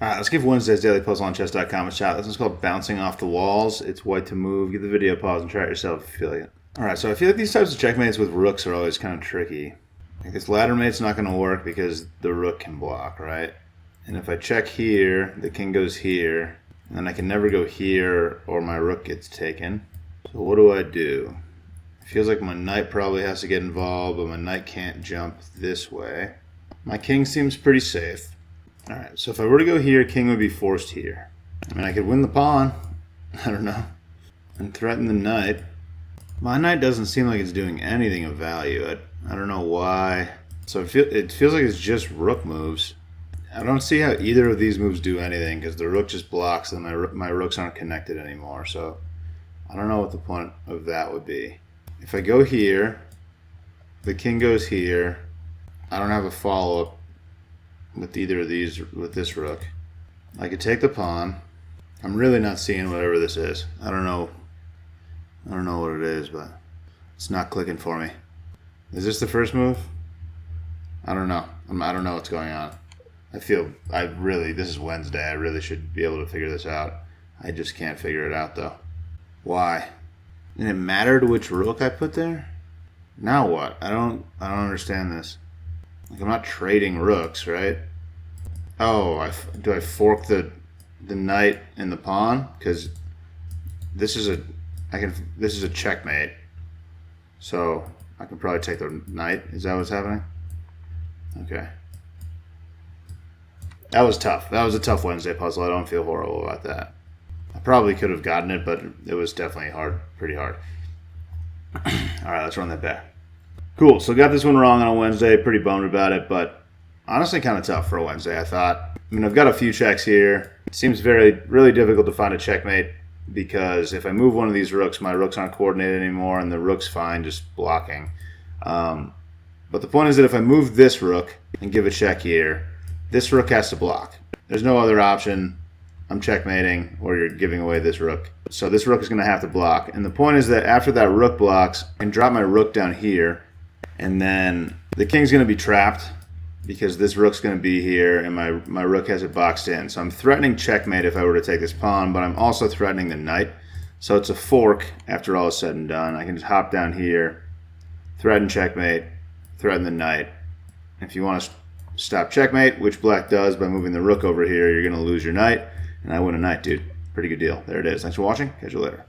Alright, let's give Wednesday's Daily Puzzle on Chess.com a shot. This one's called Bouncing Off the Walls. It's white to move. Give the video a pause and try it yourself if you feel like it. Alright, so I feel like these types of checkmates with rooks are always kind of tricky. Like this ladder mate's not going to work because the rook can block, right? And if I check here, the king goes here. And then I can never go here or my rook gets taken. So what do? It feels like my knight probably has to get involved, but my knight can't jump this way. My king seems pretty safe. Alright, so if I were to go here, king would be forced here. I mean, I could win the pawn. I don't know. And threaten the knight. My knight doesn't seem like it's doing anything of value. I don't know why. So it feels like it's just rook moves. I don't see how either of these moves do anything because the rook just blocks and my rooks aren't connected anymore. So I don't know what the point of that would be. If I go here, the king goes here. I don't have a follow-up with either of these with this rook. I could take the pawn. I'm really not seeing whatever this is. I don't know what it is, but it's not clicking for me. Is this the first move? I don't know. I don't know what's going on. This is Wednesday. I really should be able to figure this out. I just can't figure it out though. Why? Did it matter to which rook I put there? Now what? I don't understand this. Like I'm not trading rooks, right? Oh, do I fork the knight and the pawn? Because this is a checkmate. So I can probably take the knight. Is that what's happening? Okay. That was tough. That was a tough Wednesday puzzle. I don't feel horrible about that. I probably could have gotten it, but it was definitely hard, pretty hard. Alright, let's run that back. Cool, so got this one wrong on a Wednesday. Pretty bummed about it, but honestly kind of tough for a Wednesday, I thought. I mean, I've got a few checks here. It seems really difficult to find a checkmate because if I move one of these rooks, my rooks aren't coordinated anymore, and the rook's fine just blocking. But the point is that if I move this rook and give a check here, this rook has to block. There's no other option. I'm checkmating, or you're giving away this rook. So this rook is going to have to block. And the point is that after that rook blocks, I can drop my rook down here, and then the king's going to be trapped because this rook's going to be here, and my rook has it boxed in. So I'm threatening checkmate if I were to take this pawn, but I'm also threatening the knight. So it's a fork after all is said and done. I can just hop down here, threaten checkmate, threaten the knight. If you want to stop checkmate, which black does by moving the rook over here, you're going to lose your knight. And I win a knight, dude. Pretty good deal. There it is. Thanks for watching. Catch you later.